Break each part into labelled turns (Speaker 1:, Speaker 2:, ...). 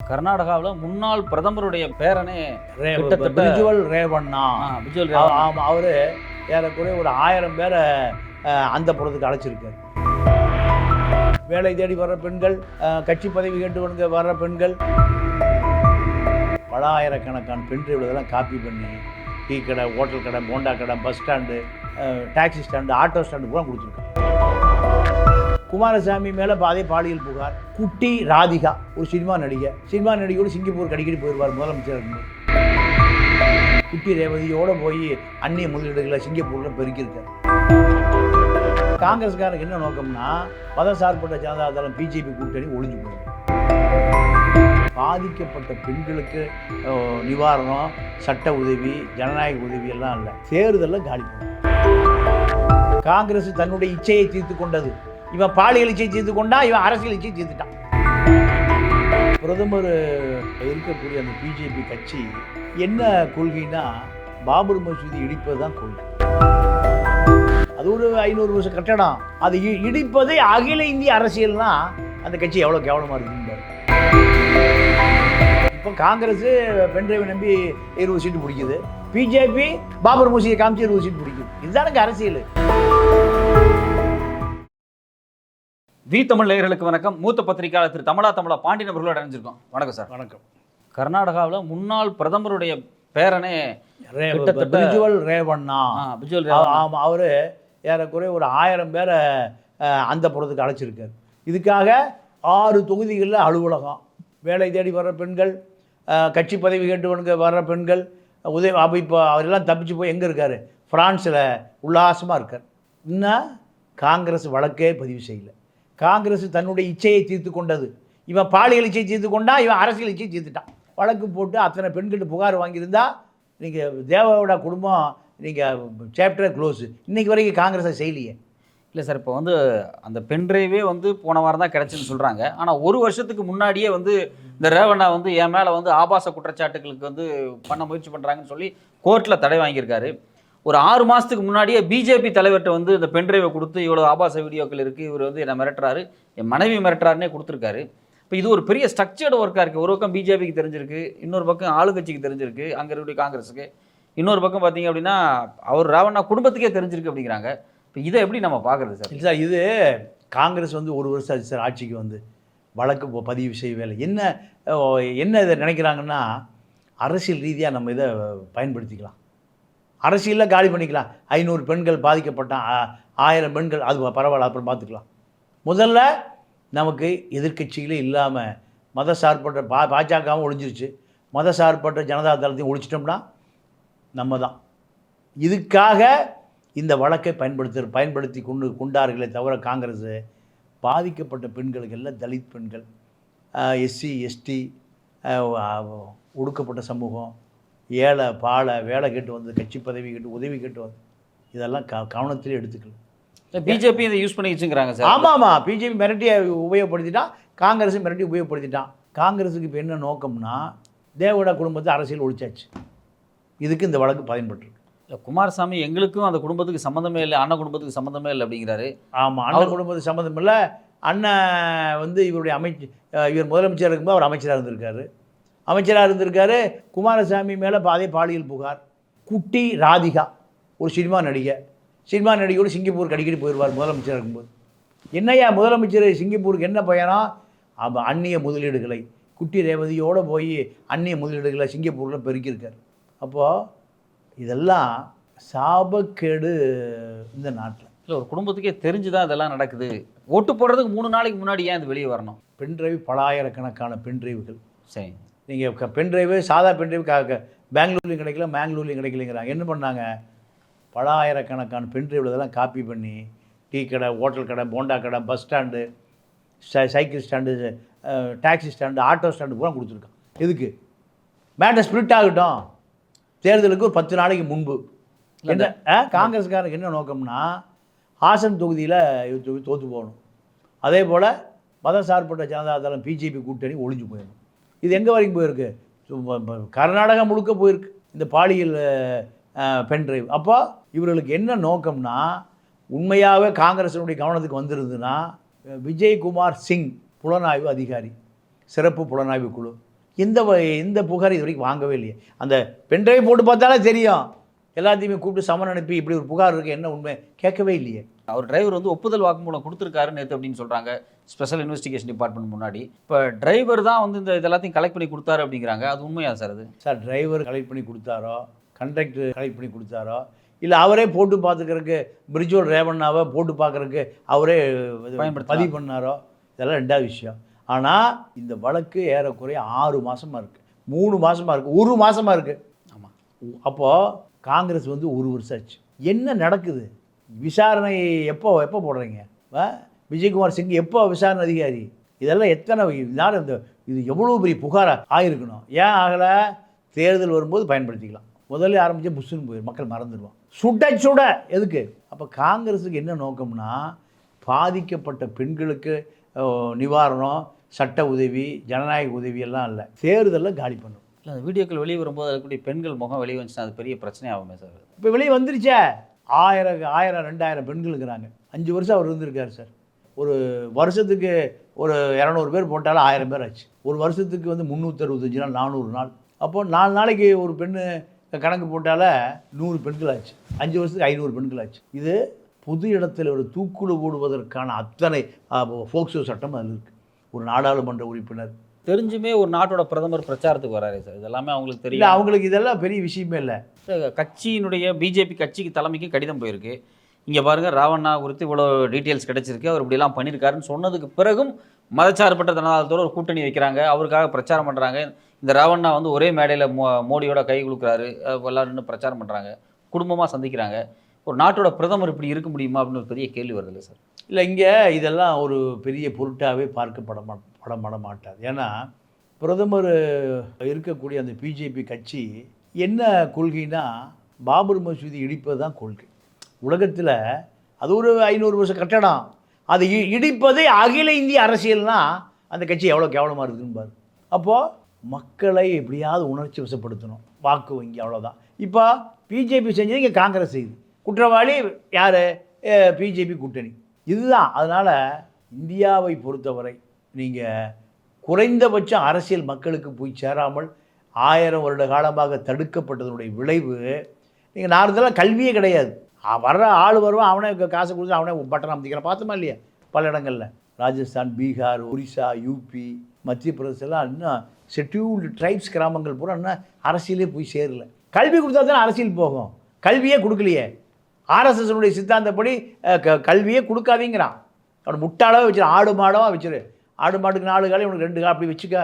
Speaker 1: கர்நாடகாவில் முன்னாள் பிரதமருடைய பேரனே கிட்டத்தட்ட
Speaker 2: விஜுவல் ரேவண்ணா.
Speaker 1: விஜுவல்
Speaker 2: ஆமாம், அவர் ஏறக்குறைய ஒரு 1000 பேரை அந்த புறத்துக்கு அழைச்சிருக்காரு. வேலை தேடி வர்ற பெண்கள், கட்சி பதவி கேட்டு வர்ற பெண்கள், பல ஆயிரக்கணக்கான பெண் டிரைவர்களெல்லாம் காப்பி பண்ணி டீ கடை, ஹோட்டல் கடை, போண்டா கடை, bus stand, taxi stand, auto stand கூட கொடுத்துருக்காங்க. குமாரசாமி மேலே அதே பாலியல் புகார். குட்டி ராதிகா ஒரு சினிமா நடிகையோடு சிங்கப்பூருக்கு அடிக்கடி போயிடுவார் முதலமைச்சர் இருக்கும்போது. குட்டி ரேவதியோடு போய் அந்நிய முதலீடுகளை சிங்கப்பூரில் பெருக்கியிருக்கார். காங்கிரஸ்காரருக்கு என்ன நோக்கம்னா மதசார்பற்ற ஜனதா தளம் பிஜேபி கூட்டணி ஒழிஞ்சு போயிடும். பாதிக்கப்பட்ட பெண்களுக்கு நிவாரணம், சட்ட உதவி, ஜனநாயக உதவி எல்லாம் இல்லை, தேர்தலில் காலி பண்ணும். காங்கிரஸ் தன்னுடைய இச்சையை தீர்த்து கொண்டது. இவன் பாலியல் இச்சை தீர்த்து கொண்டா, இவன் அரசியல் இச்சை தீர்த்துட்டான். பிரதமர் இருக்கக்கூடிய அந்த பிஜேபி கட்சி என்ன கொள்கைன்னா பாபர் மசூதி இடிப்பது தான் கொள்கை. அது ஒரு 500 வருஷம் கட்டடம். அது இடிப்பது அகில இந்திய அரசியல்னா அந்த கட்சி எவ்வளோ கேவலமாக இருக்குன்னு. இப்போ காங்கிரஸ் பென்ட்ரைவை நம்பி 20 சீட்டு பிடிக்குது, பிஜேபி பாபர் மசூதியை காமிச்சு 20 சீட்டு பிடிக்குது. இதுதானுங்க அரசியல்.
Speaker 1: வி தமிழ் நேயர்களுக்கு வணக்கம். மூத்த பத்திரிகையாளர் திரு தமிழா பாண்டியன் அவர்களோடு அடைஞ்சிருக்கோம். வணக்கம் சார்.
Speaker 2: வணக்கம்.
Speaker 1: கர்நாடகாவில் முன்னாள் பிரதமருடைய பேரனே
Speaker 2: விஜுவல் ரேவண்ணா. ஆமாம், அவர் ஏறக்குறைய ஒரு 1000 பேரை அந்த புறத்துக்கு அழைச்சிருக்காரு. இதுக்காக 6 தொகுதிகளில் அலுவலகம், வேலை தேடி வர்ற பெண்கள், கட்சி பதவி கேட்டு வர்ற பெண்கள், உதவி. இப்போ அவரெல்லாம் தப்பிச்சு போய் எங்கே இருக்கார்? ஃப்ரான்ஸில் உல்லாசமாக இருக்கார். இன்னும் காங்கிரஸ் வழக்கே பதிவு செய்யலை. காங்கிரஸ் தன்னுடைய இச்சையை தீர்த்து கொண்டது. இவன் பாலியல் இச்சை தீர்த்து கொண்டா, இவன் அரசியல் இச்சை தீர்த்துட்டான். வழக்கு போட்டு அத்தனை பெண்கிட்ட புகார் வாங்கியிருந்தா நீங்கள் தேவகவுடா குடும்பம் நீங்கள் சாப்டர் க்ளோஸு. இன்றைக்கி வரைக்கும் காங்கிரஸை செய்யலையே.
Speaker 1: இல்லை சார், இப்போ அந்த பென்ட்ரைவே போன வாரம் தான் கிடச்சின்னு சொல்கிறாங்க. ஆனால் ஒரு வருஷத்துக்கு முன்னாடியே இந்த ரேவண்ணா என் மேலே ஆபாச குற்றச்சாட்டுகளுக்கு பண்ண முயற்சி பண்ணுறாங்கன்னு சொல்லி கோர்ட்டில் தடை வாங்கியிருக்காரு. ஒரு 6 மாதத்துக்கு முன்னாடியே பிஜேபி தலைவர்கிட்ட இந்த பென்ட்ரைவை கொடுத்து இவ்வளோ ஆபாச வீடியோக்கள் இருக்குது, இவர் என்னை மிரட்டுறாரு, என் மனைவி மிரட்டுறாருன்னே கொடுத்துருக்காரு. இப்போ இது ஒரு பெரிய ஸ்ட்ரக்சர்டு ஒர்க்காக இருக்குது. ஒரு பக்கம் பிஜேபிக்கு தெரிஞ்சிருக்கு, இன்னொரு பக்கம் ஆளுங்கட்சிக்கு தெரிஞ்சிருக்கு, அங்கே இருக்கக்கூடிய காங்கிரஸுக்கு, இன்னொரு பக்கம் பார்த்தீங்க அப்படின்னா அவர் ராவண்ணா குடும்பத்துக்கே தெரிஞ்சிருக்கு அப்படிங்கிறாங்க. இப்போ இதை எப்படி நம்ம பார்க்குறது சார்?
Speaker 2: சார், இது காங்கிரஸ் 1 வருஷம் ஆச்சு சார் ஆட்சிக்கு வழக்கு பதிவு செய்யவே இல்லை. என்ன இதை நினைக்கிறாங்கன்னா அரசியல் ரீதியாக நம்ம இதை பயன்படுத்திக்கலாம், அரசியலில் காலி பண்ணிக்கலாம். 500 பெண்கள் பாதிக்கப்பட்டான், 1000 பெண்கள், அது பரவாயில்ல, அப்புறம் பார்த்துக்கலாம். முதல்ல நமக்கு எதிர்க்கட்சிகளே இல்லாமல் மதசார்பற்ற பாஜகவும் ஒழிஞ்சிருச்சு, மதசார்பற்ற ஜனதா தளத்தையும் ஒழிச்சிட்டோம்னா நம்ம தான். இதுக்காக இந்த வழக்கை பயன்படுத்தி கொண்டார்களே தவிர காங்கிரஸ் பாதிக்கப்பட்ட பெண்களுக்கு எல்லாம் தலித் பெண்கள், எஸ்சி எஸ்டி, ஒடுக்கப்பட்ட சமூகம், ஏழை பாலை, வேலை கேட்டு கட்சி பதவி கேட்டு உதவி கேட்டு இதெல்லாம் கவனத்திலே எடுத்துக்கலாம்.
Speaker 1: பிஜேபி இதை யூஸ் பண்ணி வச்சுக்கிறாங்க சார்.
Speaker 2: ஆமாம், பிஜேபி மிரட்டியை உபயோகப்படுத்திட்டான், காங்கிரஸும் மிரட்டி உபயோகப்படுத்திட்டான். காங்கிரஸுக்கு இப்போ என்ன நோக்கம்னா தேவகவுடா குடும்பத்தை அரசியல் ஒழிச்சாச்சு. இதுக்கு இந்த வழக்கு பயன்பட்டு.
Speaker 1: குமாரசாமி எங்களுக்கும் அந்த குடும்பத்துக்கு சம்மந்தமே இல்லை, அண்ணன் குடும்பத்துக்கு சம்மந்தமே இல்லை அப்படிங்கிறாரு.
Speaker 2: ஆமாம், அண்ணன் குடும்பத்துக்கு சம்மந்தம் இல்லை. அண்ணன் இவருடைய இவர் முதலமைச்சர் இருக்கும்போது அவர் அமைச்சராக இருந்திருக்காரு. குமாரசாமி மேலே அதே பாலியல் புகார். குட்டி ராதிகா ஒரு சினிமா நடிகையோடு சிங்கப்பூருக்கு அடிக்கடி போயிடுவார் முதலமைச்சர் இருக்கும்போது. என்னையா முதலமைச்சர் சிங்கப்பூருக்கு என்ன பயணம்? அந்நிய முதலீடுகளை, குட்டி ரேவதியோடு போய் அந்நிய முதலீடுகளை சிங்கப்பூரில் பெருக்கியிருக்கார். அப்போது இதெல்லாம் சாபக்கேடு இந்த நாட்டில்.
Speaker 1: இல்லை, ஒரு குடும்பத்துக்கே தெரிஞ்சு தான் இதெல்லாம் நடக்குது. ஓட்டு போடுறதுக்கு 3 நாளைக்கு முன்னாடி ஏன் இது வெளியே வரணும்?
Speaker 2: பென்ட்ரைவ், பல ஆயிரக்கணக்கான பென்ட்ரைவுகள்.
Speaker 1: சரி,
Speaker 2: நீங்கள் பென்ட்ரைவு, சாதா பென்ட்ரைவ் பெங்களூர்லையும் கிடைக்கல, மேங்களூர்லையும் கிடைக்கலைங்கிறாங்க. என்ன பண்ணாங்க? பல ஆயிரக்கணக்கான பென்ட்ரைவில் இதெல்லாம் காப்பி பண்ணி டீ கடை, ஹோட்டல் கடை, போண்டா கடை, bus stand, cycle stand, taxi stand, auto stand பூரா கொடுத்துருக்கான். எதுக்கு? மேட்டர் ஸ்பிரிட் ஆகட்டும், தேர்தலுக்கு ஒரு 10 நாளைக்கு முன்பு. என்ன காங்கிரஸ்காரருக்கு என்ன நோக்கம்னா ஹாசன் தொகுதியில் தோற்று போகணும். அதே போல் மதசார்பற்ற ஜனதா தளம் பிஜேபி கூட்டணி ஒழிஞ்சு போயிடணும். இது எங்கே வரைக்கும் போயிருக்கு? கர்நாடகா முழுக்க போயிருக்கு இந்த பாலியல் பென்ட்ரைவ். அப்போ இவர்களுக்கு என்ன நோக்கம்னா, உண்மையாகவே காங்கிரஸினுடைய கவனத்துக்கு வந்திருந்துன்னா விஜயகுமார் சிங் புலனாய்வு அதிகாரி, சிறப்பு புலனாய்வு குழு, எந்த புகார் இது வரைக்கும் வாங்கவே இல்லையே. அந்த பென்ட்ரைவ் போட்டு பார்த்தாலே தெரியும், எல்லாத்தையுமே கூப்பிட்டு சமன் அனுப்பி இப்படி ஒரு புகார் இருக்குது, என்ன உண்மை கேட்கவே இல்லையே.
Speaker 1: அவர் டிரைவர் வந்து ஒப்புதல் வாக்குமூலம் கொடுத்துருக்காரு நேற்று அப்படின்னு சொல்கிறாங்க ஸ்பெஷல் இன்வெஸ்டிகேஷன் டிபார்ட்மெண்ட் முன்னாடி. இப்போ டிரைவர் தான் வந்து இந்த இதெல்லாத்தையும் கலெக்ட் பண்ணி கொடுத்தாரு அப்படிங்கிறாங்க, அது உண்மையா சார்? அது
Speaker 2: சார் டிரைவர் கலெக்ட் பண்ணி கொடுத்தாரோ, கண்டக்டர் கலெக்ட் பண்ணி கொடுத்தாரோ, இல்லை அவரே போட்டு பார்த்துக்கிறதுக்கு பிரிட்ஜோட ரேவண்ணாவை போட்டு பார்க்குறதுக்கு அவரே பதிவு பண்ணாரோ, இதெல்லாம் ரெண்டாவது விஷயம். ஆனால் இந்த வழக்கு ஏறக்குறைய 6 மாதமாக இருக்குது, 3 மாதமாக இருக்குது, 1 மாதமாக இருக்குது.
Speaker 1: ஆமாம்.
Speaker 2: அப்போது காங்கிரஸ் வந்து 1 வருஷம் ஆச்சு. என்ன நடக்குது? விசாரணை எப்போ போடுறீங்க? விஜயகுமார் சிங் எப்போ விசாரணை அதிகாரி? இதெல்லாம் எத்தனை நேரம் இது எவ்வளோ பெரிய புகாராக ஆகிருக்கணும். ஏன் ஆகலை? தேர்தல் வரும்போது பயன்படுத்திக்கலாம். முதல்ல ஆரம்பித்து புஷ்ஷுன்னு போயிடும், மக்கள் மறந்துடுவான். சுட எதுக்கு? அப்போ காங்கிரஸுக்கு என்ன நோக்கம்னா, பாதிக்கப்பட்ட பெண்களுக்கு நிவாரணம், சட்ட உதவி, ஜனநாயக உதவி எல்லாம் இல்லை, தேர்தலில் காலி பண்ணும்.
Speaker 1: இல்லை, அந்த வீடியோக்கள் வெளியே வரும்போது அதுக்குரிய பெண்கள் முகம் வெளியே வந்துச்சுன்னா அது பெரிய பிரச்சனை ஆகுமே சார்?
Speaker 2: இப்போ வெளியே வந்துருச்சே, 1000 2000 பெண்கள் இருக்கிறாங்க. 5 வருஷம் அவர் இருந்திருக்காரு சார். ஒரு வருஷத்துக்கு ஒரு 200 பேர் போட்டாலும் 1000 பேர் ஆச்சு. ஒரு வருஷத்துக்கு வந்து 365 நாள், 400 நாள். அப்போது 4 நாளைக்கு ஒரு பெண்ணு கணக்கு போட்டால 100 பெண்கள் ஆச்சு. 5 வருஷத்துக்கு 500 பெண்கள் ஆச்சு. இது பொது இடத்துல ஒரு தூக்குடு போடுவதற்கான அத்தனை போக்சோ சட்டம் அதில் இருக்குது. ஒரு நாடாளுமன்ற உறுப்பினர்
Speaker 1: தெரிஞ்சுமே ஒரு நாட்டோட பிரதமர் பிரச்சாரத்துக்கு வராரு சார், இதெல்லாமே அவங்களுக்கு தெரியல.
Speaker 2: அவங்களுக்கு இதெல்லாம் பெரிய விஷயமே இல்லை.
Speaker 1: கட்சியினுடைய பிஜேபி கட்சிக்கு தலைமைக்கு கடிதம் போயிருக்கு, இங்கே பாருங்கள் ராவண்ணா குறித்து இவ்வளோ டீட்டெயில்ஸ் கிடச்சிருக்கு, அவர் இப்படிலாம் பண்ணியிருக்காருன்னு சொன்னதுக்கு பிறகும் மதச்சார்பற்ற ஜனதாதளத்தோடு ஒரு கூட்டணி வைக்கிறாங்க, அவருக்காக பிரச்சாரம் பண்ணுறாங்க. இந்த ராவண்ணா வந்து ஒரே மேடையில் மோடியோட கை கொடுக்குறாரு, எல்லாரும் நின்று பிரச்சாரம் பண்ணுறாங்க, குடும்பமாக சந்திக்கிறாங்க. ஒரு நாட்டோட பிரதமர் இப்படி இருக்க முடியுமா அப்படின்னு ஒரு பெரிய கேள்வி வருது இல்லை சார்?
Speaker 2: இல்லை, இங்கே இதெல்லாம் ஒரு பெரிய பொருட்டாகவே பார்க்கப்பட மாட்டாது. ஏன்னா பிரதமர் இருக்கக்கூடிய அந்த பிஜேபி கட்சி என்ன கொள்கைன்னா, பாபர் மசூதி இடிப்பது தான் கொள்கை. உலகத்தில் அது ஒரு 500 வருஷம் கட்டடம், அதை இடிப்பதே அகில இந்திய அரசியல்னால் அந்த கட்சி எவ்வளோ கேவலமாக இருக்குதுன்னு பாரு. அப்போது மக்களை எப்படியாவது உணர்ச்சி வசப்படுத்தணும், வாக்கு வங்கி, அவ்வளோதான். இப்போ பிஜேபி செஞ்சது, இங்கே காங்கிரஸ் செய்யுது. குற்றவாளி யார்? பிஜேபி கூட்டணி. இதுதான். அதனால் இந்தியாவை பொறுத்தவரை நீங்கள் குறைந்தபட்சம் அரசியல் மக்களுக்கு போய் சேராமல் 1000 வருட காலமாக தடுக்கப்பட்டதனுடைய விளைவு, நீங்கள் நார்மலாக கல்வியே கிடையாது. வர்ற ஆள் வருவான், அவனே காசு கொடுத்து அவனே பட்டன் அமைத்திக்கிறான். பார்த்தோமா இல்லையா பல இடங்களில்? ராஜஸ்தான், பீகார், ஒரிசா, யூபி, மத்திய பிரதேசெல்லாம் இன்னும் ஷெட்யூல்டு ட்ரைப்ஸ் கிராமங்கள் பூரா இன்னும் அரசியலே போய் சேரல. கல்வி கொடுத்தா தானே அரசியல் போகும். கல்வியே கொடுக்கலையே. ஆர்எஸ்எஸ்னுடைய சித்தாந்தப்படி கல்வியே கொடுக்காதீங்கிறான். அவனை முட்டாளாக வச்சிரு, ஆடு மாடாக வச்சிரு. ஆடு மாட்டுக்கு 4 காலம், இவனுக்கு 2 காலம் அப்படி வச்சுக்க.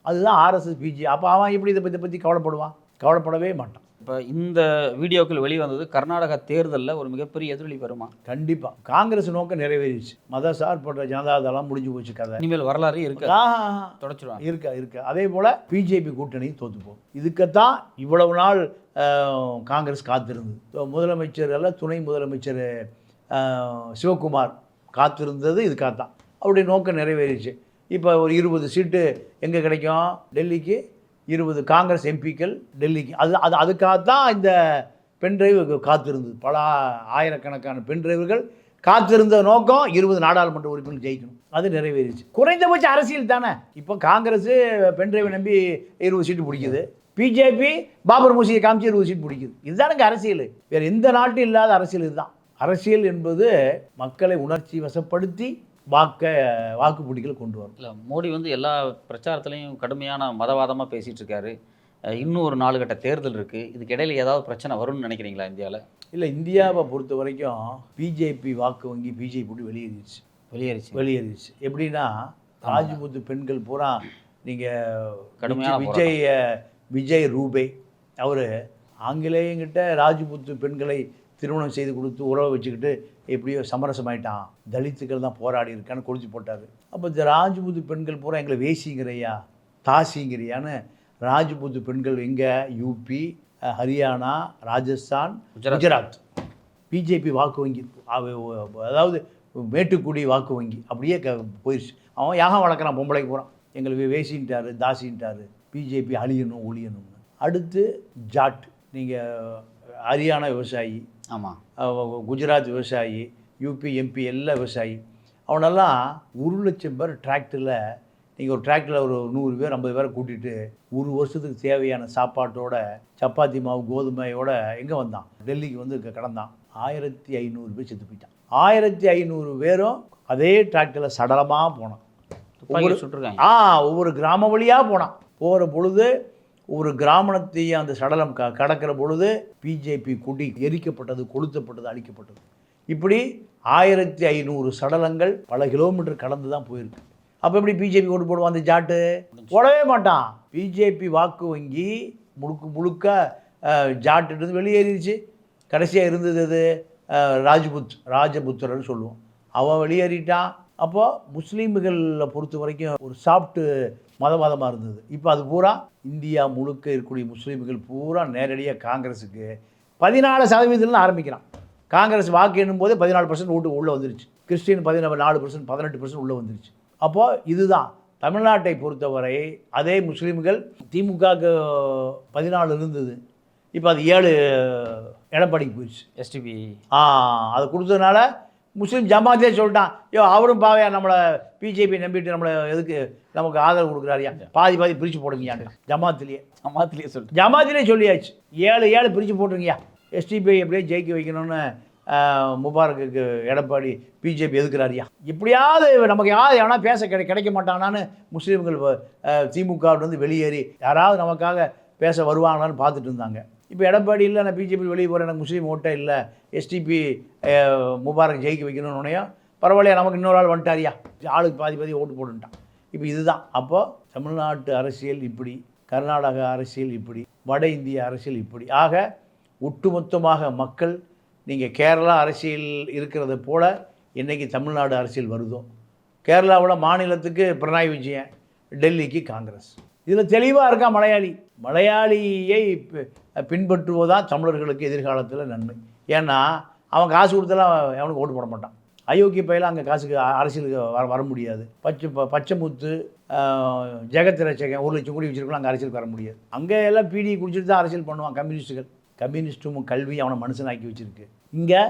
Speaker 2: அதுதான் ஆர்எஸ்எஸ் பிஜே. அப்போ அவன் எப்படி இதை பற்றி கவலைப்படுவான்? கவலைப்படவே மாட்டான்.
Speaker 1: இப்போ இந்த வீடியோக்கள் வெளிவந்தது கர்நாடகா தேர்தலில் ஒரு மிகப்பெரிய எதிரொலி வருமா?
Speaker 2: கண்டிப்பாக. காங்கிரஸ் நோக்கம் நிறைவேறிச்சு. மத சார்பற்ற ஜனதாதளம் முடிஞ்சு போச்சு கதை.
Speaker 1: இனிமேல் வரலாறு இருக்கு, தொடச்சிடுவாங்க.
Speaker 2: இருக்கு. அதே போல் பிஜேபி கூட்டணியும் தோற்று போகும். இதுக்குத்தான் இவ்வளவு நாள் காங்கிரஸ் காத்திருந்தது. முதலமைச்சர் அல்ல, துணை முதலமைச்சர் சிவகுமார் காத்திருந்தது இதுக்காகத்தான். அவருடைய நோக்கம் நிறைவேறிச்சு. இப்போ ஒரு 20 சீட்டு எங்கே கிடைக்கும்? டெல்லிக்கு 20 காங்கிரஸ் எம்பிக்கள் டெல்லிக்கு. அதுக்காகத்தான் இந்த பென்ட்ரைவ் காத்திருந்தது. பல ஆயிரக்கணக்கான பென்ட்ரைவர்கள் காத்திருந்த நோக்கம் 20 நாடாளுமன்ற உறுப்பினர்கள் ஜெயிக்கணும். அது நிறைவேறிச்சு. குறைந்தபட்ச அரசியல் தானே. இப்போ காங்கிரஸ் பென்ட்ரைவை நம்பி 20 சீட்டு பிடிக்குது, பிஜேபி பாபர் மசூதியை காமிச்சு 20 சீட் பிடிக்குது. இதுதானுங்க அரசியல். வேறு எந்த நாட்டும் இல்லாத அரசியல் இதுதான். அரசியல் என்பது மக்களை உணர்ச்சி வசப்படுத்தி வாக்கு பிடிக்கல கொண்டு வரும்.
Speaker 1: இல்லை, மோடி வந்து எல்லா பிரச்சாரத்துலையும் கடுமையான மதவாதமாக பேசிகிட்டு இருக்காரு. இன்னும் ஒரு 4 கட்ட தேர்தல் இருக்குது, இதுக்கு இடையில ஏதாவது பிரச்சனை வரும்னு நினைக்கிறீங்களா இந்தியாவில்?
Speaker 2: இல்லை, இந்தியாவை பொறுத்த வரைக்கும் பிஜேபி வாக்கு வங்கி பிஜேபி போட்டு வெளியேறிச்சு. எப்படின்னா, ராஜ்புத் பெண்கள் பூரா நீங்கள் கடுமையான விஜய் ரூபே அவர் ஆங்கிலேயங்கிட்ட ராஜ்புத் பெண்களை திருமணம் செய்து கொடுத்து உறவை வச்சுக்கிட்டு எப்படியோ சமரசமாயிட்டான். தலித்துக்கள் தான் போராடி இருக்கான்னு கொளுத்தி போட்டார். அப்போ இந்த ராஜ்புத் பெண்கள் பூரா எங்களை வேசிங்கிறியா, தாசிங்கிறியான்னு ராஜ்புத் பெண்கள் எங்கே? யூபி, ஹரியானா, ராஜஸ்தான், குஜராத். பிஜேபி வாக்கு வங்கி, அதாவது மேட்டுக்குடி வாக்கு வங்கி அப்படியே போயிடுச்சு. அவன் யாகம் வளர்க்குறான், பொம்பளைக்கு போகிறான், எங்களுக்கு வேசின்ட்டார், தாசின்ட்டார். பிஜேபி அழியணும், ஒழியணும்னு. அடுத்து ஜாட், நீங்கள் ஹரியானா விவசாயி,
Speaker 1: ஆமாம்,
Speaker 2: குஜராத் விவசாயி, யூபி, எம்பி எல்லாம் விவசாயி. அவனெல்லாம் 1 லட்சம் பேர் டிராக்டரில் நீங்கள் ஒரு டிராக்டரில் ஒரு 100 பேர் 50 பேரை கூட்டிகிட்டு ஒரு வருஷத்துக்கு தேவையான சாப்பாட்டோட சப்பாத்தி மாவு கோதுமையோட எங்கே வந்தான்? டெல்லிக்கு வந்து கடந்தான். 1500 பேர் செத்து போயிட்டான். 1500 பேரும் அதே டிராக்டரில் சடலமாக போனான். ஒவ்வொரு கிராம வழியாக போனான். போகிற பொழுது ஒரு கிராமத்தையும் அந்த சடலம் கடக்கிற பொழுது பிஜேபி கொடி எரிக்கப்பட்டது, கொளுத்தப்பட்டது, அழிக்கப்பட்டது. இப்படி 1500 சடலங்கள் பல கிலோமீட்டர் கடந்து தான் போயிருக்கு. அப்போ எப்படி பிஜேபி ஓட்டு போடுவான்? அந்த ஜாட்டு போடவே மாட்டான். பிஜேபி வாக்கு வங்கி முழுக்க ஜாட்டு வெளியேறிடுச்சு. கடைசியாக இருந்தது அது ராஜபுத்திரன்னு சொல்லுவோம். அவன் வெளியேறிட்டான். அப்போது முஸ்லீம்களை பொறுத்த வரைக்கும் ஒரு சாஃப்ட்டு மதவாதமாக இருந்தது. இப்போ அது பூரா இந்தியா முழுக்க இருக்கக்கூடிய முஸ்லீம்கள் பூரா நேரடியாக காங்கிரஸுக்கு 14% ஆரம்பிக்கிறான். காங்கிரஸ் வாக்கு எண்ணும்போது 14% ஓட்டு உள்ளே வந்துருச்சு. கிறிஸ்டின் 14%, 18% உள்ளே வந்துருச்சு. அப்போது இதுதான் தமிழ்நாட்டை பொறுத்தவரை. அதே முஸ்லீம்கள் திமுகவுக்கு 14 இருந்தது, இப்போ அது 7 எடப்பாடிக்கு போயிடுச்சு.
Speaker 1: எஸ்டிபி
Speaker 2: அதை கொடுத்ததுனால முஸ்லீம் ஜமாத்தே சொல்லிட்டான், அவரும் பாவையா நம்மளை பிஜேபி நம்பிட்டு நம்மளை எதுக்கு நமக்கு ஆதரவு கொடுக்குறாரியா, பாதி பிரித்து போடுங்கயான்னு ஜமாத்திலே சொல்லியாச்சு. 7 பிரித்து போட்டுருங்கய்யா, எஸ்டிபி எப்படியே ஜெயிக்க வைக்கணும்னு முபாரக்குக்கு எடப்பாடி பிஜேபி எதுக்குறாரியா. எப்படியாவது நமக்கு எவனா பேச கிடைக்க மாட்டானான்னு முஸ்லீம்கள் திமுகவிலிருந்து வெளியேறி யாராவது நமக்காக பேச வருவாங்களான்னு பார்த்துட்டு இருந்தாங்க. இப்போ எடப்பாடி இல்லை, நான் பிஜேபி வெளியே போகிறேன், எனக்கு முஸ்லீம் ஓட்டே இல்லை, எஸ்டிபி முபாரக் ஜெயிக்க வைக்கணும்னு பரவாயில்லையா, நமக்கு இன்னொரு ஆள் வந்துட்டாரியா, ஆளுக்கு பாதி ஓட்டு போட்டுட்டான். இப்போ இதுதான். அப்போது தமிழ்நாட்டு அரசியல் இப்படி, கர்நாடக அரசியல் இப்படி, வட இந்திய அரசியல் இப்படி. ஆக ஒட்டுமொத்தமாக மக்கள், நீங்கள் கேரளா அரசியல் இருக்கிறது போல் என்றைக்கு தமிழ்நாடு அரசியல் வருதோ, கேரளாவில் மாநிலத்துக்கு பினராயி விஜயன், டெல்லிக்கு காங்கிரஸ். இதில் தெளிவாக இருக்கா மலையாளியை பின்பற்றுவதுதான் தமிழர்களுக்கு எதிர்காலத்தில் நன்மை. ஏன்னா அவன் காசு கொடுத்தெல்லாம் அவனுக்கு ஓட்டு போட மாட்டான். அயோக்கிய பையில அங்கே காசுக்கு அரசியலுக்கு வர முடியாது. பச்சைமுத்து, ஜெகத் ரட்சகன் 1 லட்சம் கோடி வச்சுருக்கலாம், அங்கே அரசியலுக்கு வர முடியாது. அங்கே எல்லாம் பீடி குடிச்சிட்டு தான் அரசியல் பண்ணுவான் கம்யூனிஸ்ட்டும் கல்வி அவனை மனுஷனாக்கி வச்சுருக்கு. இங்கே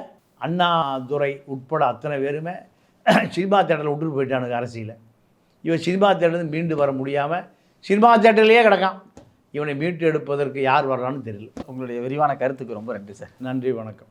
Speaker 2: அண்ணாதுரை உட்பட அத்தனை பேருமே சினிமா தேட்டரில் விட்டுட்டு போயிட்டானுங்க அரசியலை. இவன் சினிமா தேட்டர்லேருந்து மீண்டு வர முடியாமல் சினிமா தேட்டர்லேயே கிடக்கான். இவனை மீட்டு எடுப்பதற்கு யார் வர்றான்னு தெரியல.
Speaker 1: உங்களுடைய விரிவான கருத்துக்கு ரொம்ப நன்றி சார்.
Speaker 2: நன்றி, வணக்கம்.